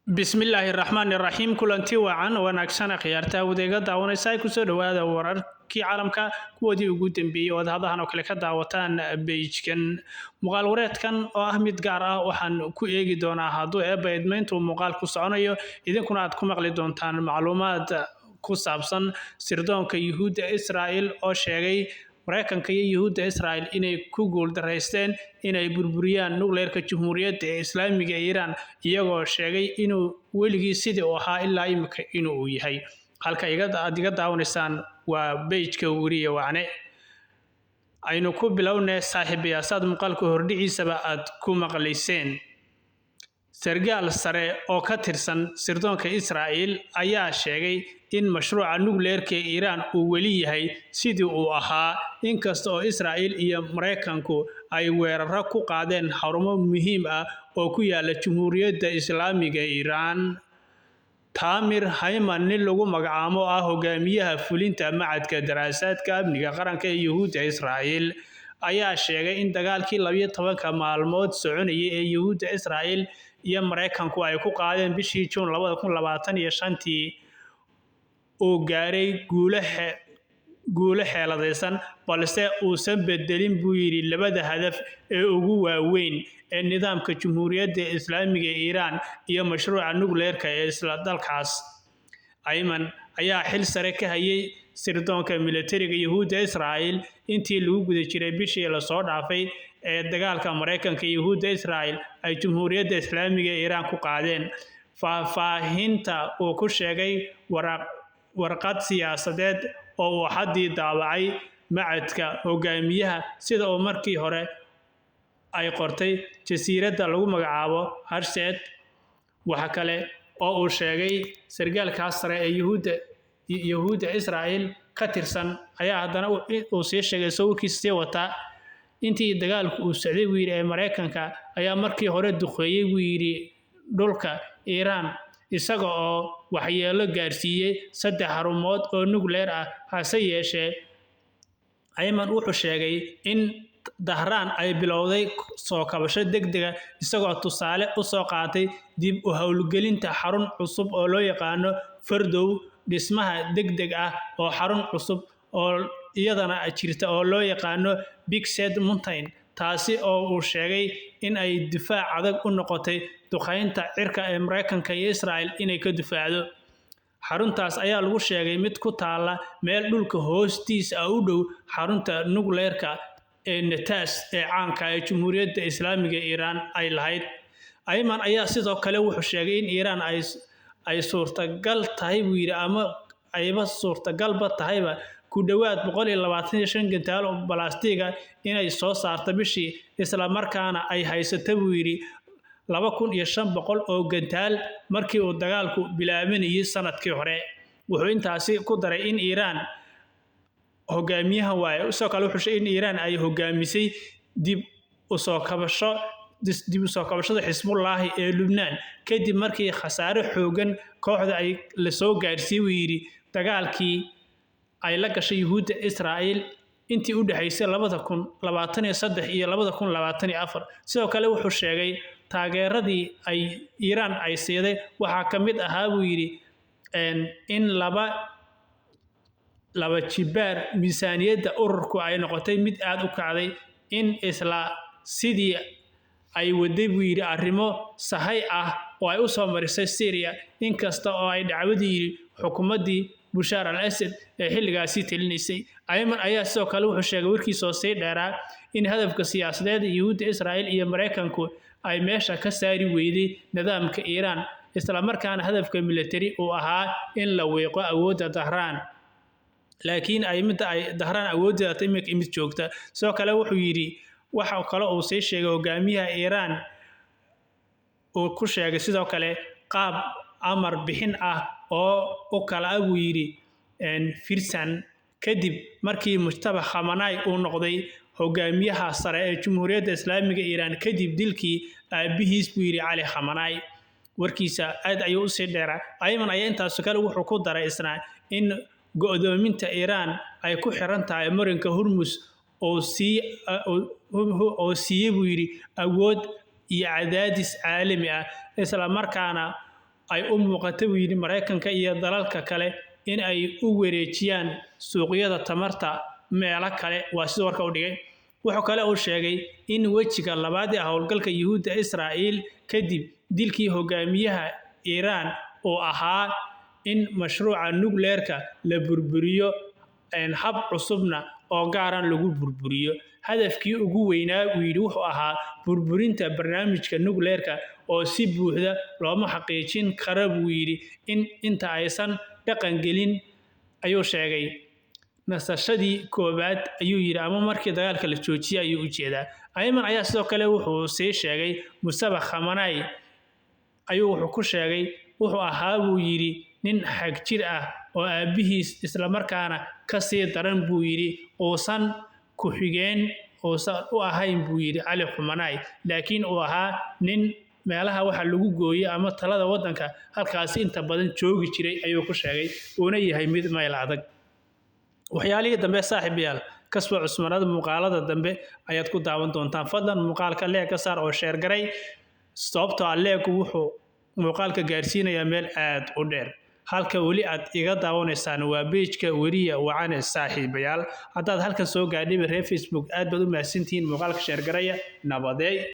Bismillahirrahmanirrahiim kulanti wacan wanaagsan khiyaarta wadeega daawanaysa ku soo dhawaada wararkii caalamka kuwoodii ugu dambeeyay oo hadahan oo kale ka daawataan page-kan muuqaal wareedkan oo ah mid gaar ah waxaan ku eegi doonaa hadduu eebaydmeyntu muuqaal ku soconayo idinkuna aad ku maqli doontaan macluumaad ku saabsan sirdoonka Yuhuudda Israa'iil oo sheegay Mareykanka iyo Yuhuudda Israa'iil inay ku guuldareysteen inay burburiyaan nukleerka Jamhuuriyadda Islaamiga ee Iiraan iyagoo sheegay inuu weligii sidii uu ahaa ilaa imika inuu yahay halka aad iga daawanaysaan waa page-ka wariye wacne aynu ku bilownay saaxiibayaasad muuqaalka hordhiciisaba aad ku maqlayseen sargaal sare oo ka tirsan sirdoonka Israa'iil ayaa sheegay in mashruuca nukleerka Iiraan uu weli yahay sidii uu ahaa inkasta oo Israa'iil iyo Mareykanku ay weeraro ku qaadeen xarumo muhiim ah oo ku yaala Jamhuuriyadda Islaamiga Iiraan Tamir Hayman nin lagu magacaabo ah hogaamiyaha fulinta macadka daraasaadka amniga qaranka ee Yuhuudda Israa'iil ayaa sheegay in dagaalkii 12 maalmood soconayay ee Yuhuudda Israa'iil iyo Mareykanku ay ku qaadeen bishii June 2025 oo gaaray guulo xeeladaysan balse uusan bedelin buu yiri labada hadaf ee ugu waaweyn ee nidaamka Jamhuuriyadda Islaamiga ee Iiraan iyo mashruuca nukleerka ee isla dalkaas Ayman ayaa xil sare ka hayay sirdoonka militariga Yuhuudda Israa'iil intii lagu guda jiray bishii la soo dhaafay ee dagaalka Mareykanka iyo Yuhuudda Israa'iil ay Jamhuuriyadda Islaamiga ee Iiraan ku qaadeen faahfaahinta uu ku sheegay warqad siyaasadeed oo uu xadii daawacay macadka hogaamiyaha sida oo markii hore ay qortay jasiiradda lagu magacaabo Harshet waxa kale oo uu sheegay sargaalkaas sare ee Yuhuudda Israa'iil ka tirsan ayaa haddana uu sii sheegay sawirkiisa wata intii dagaalku uu socday wiil ee Mareykanka ayaa markii hore duqeeyay wiiri dhulka Iiraan isaga oo waxyeelo gaarsiiyay 3 xarumood oo nukleer ah hase yeeshee Ayman wuxuu sheegay in Dahraan ay bilowday soo kabasho degdega isagoo tusaale u soo qaatay dib u hawlgelinta xarun cusub oo loo yaqaan Fardow dhismaha degdeg ah oo xarun cusub oo iyadana jirta oo loo yaqaan Big Sed Mountain taasi oo uu sheegay in ay difaac adag u noqotay duqeynta cirka ee Mareykanka iyo Israa'iil inay ka difaacdo xaruntaas ayaa lagu sheegay mid ku taala meel dhulka hoostiisa u dhow xarunta nukleerka ee Natanz ee caanka ee Jamhuuriyadda Islaamiga Iiraan ay lahayd Ayman ayaa sidoo kale wuxuu sheegay in Iiraan ay suurtagal tahay wiir ama ayba suurtagalba tahayba ku dhawaad 125 gantaal oo balaastiga inay soo saarto bishii isla markaana ay haysato wiiri 2500 oo gantaal markii uu dagaalku bilaabanayay sanadkii hore wuxuu intaasi ku daray in Iiraan hogaamiyaha waaye soo kale wuxuu sheegay in Iiraan ay hogaamisay dib u soo kabashada Xisbullah ee Lubnaan kadib markii khasaare xoogan kooxda ay la soo gaarsiiyay wiiri dagaalkii ay la gashay Yuhuudda Israa'iil intii u dhaxaysay 2023 iyo 2024 sidoo kale wuxuu sheegay taageeradii ay Iiraan ay siiday waxa kamid ahaa buu yiri in laba jibaar miisaaniyadda ururku ay noqotay mid aad u kacday in isla sidii ay waday buu yiri arrimo sahay ah oo ay u soo marisay Syria inkasta oo ay dhacwadii xukuumadii Bashar al-Assad ee xilligaasi talinaysay Ayman ayaa sidoo kale wuxuu sheegay warkiisa oo sii dheeraa in hadafka siyaasadeed ee Yuhuudda Israa'iil iyo Mareykanku ay meesha ka saari weyday nidaamka Iiraan isla markaana hadafka military uu ahaa in la weeqo awoodda Dahraan laakiin ay Dahraan awooddeeda imid joogta sidoo kale wuxuu yiri waxa kale oo sii sheegay hogaamiyaha Iiraan oo ku sheegay sidoo kale qaab amar bixin ah oo u kala uu yiri firsan kadib markii Mujtaba Khamenei uu noqday hogaamiyaha sare ee Jamhuuriyadda Islaamiga Iiraan kadib dilkii aabihiis buu yiri Ali Khamenei warkiisa aad ayuu u sii dheeraa Ayman ayaa intaas kale wuxuu ku daray isna in go'doominta Iiraan ay ku xiran tahay marinka Hormuz oo siiyay buu yiri awood iyo cadaadis caalami ah isla markaana ay u muuqato buu yidhi Maraykanka iyo dalalka kale in ay u wareejiyaan suuqyada tamarta meelo kale waa sidoo warka u dhigay wuxuu kale uu sheegay in wejiga labaad ee howlgalka Yuhuudda Israa'iil kadib dilkii hogaamiyaha Iran oo ahaa in mashruuca nuclearka la burburiyo hab cusubna oo gaaran lagu burburiyo hadafkii ugu weynaa uu yidhi wuxuu ahaa burburinta barnaamijka nuclearka oo si buuxda looma xaqiijin karo buu yidhi inta aysan dhaqan gelin ayuu sheegay nasashadii koobaad ayuu yidhi ama markii dagaalka la joojiyay ayuu u jeedaa Ayman ayaa sidoo kale wuxuu sii sheegay Mustafa Khamenei ayuu wuxuu ku sheegay wuxuu ahaa buu yidhi nin xag jir ah oo aabihiis isla markaana ka sii daran buu yidhi uusan ku xigeen uusan u ahayn buu yidhi Ali Khamenei laakiin uu ahaa nin meelaha waxa lagu gooyay ama talada wadanka halkaas inta badan joogi jiray ayuu ku sheegay uuna yahay mid meel adag waxyaalihii dambe saaxiibayaal kasba cusmanada muuqaalada dambe ayaad ku daawan doontaan fadlan muuqaalka leeg ka saar oo share garay sababtoo ah leegu wuxuu muuqaalka gaarsiinayaa meel aad u dheer halka wali aad iga daawanaysaan waa page-ka wariya wacane saaxiibayaal haddaad halkan soo gaadhay reer Facebook aad baad u mahadsantihiin muuqaalka share garaya nabadeey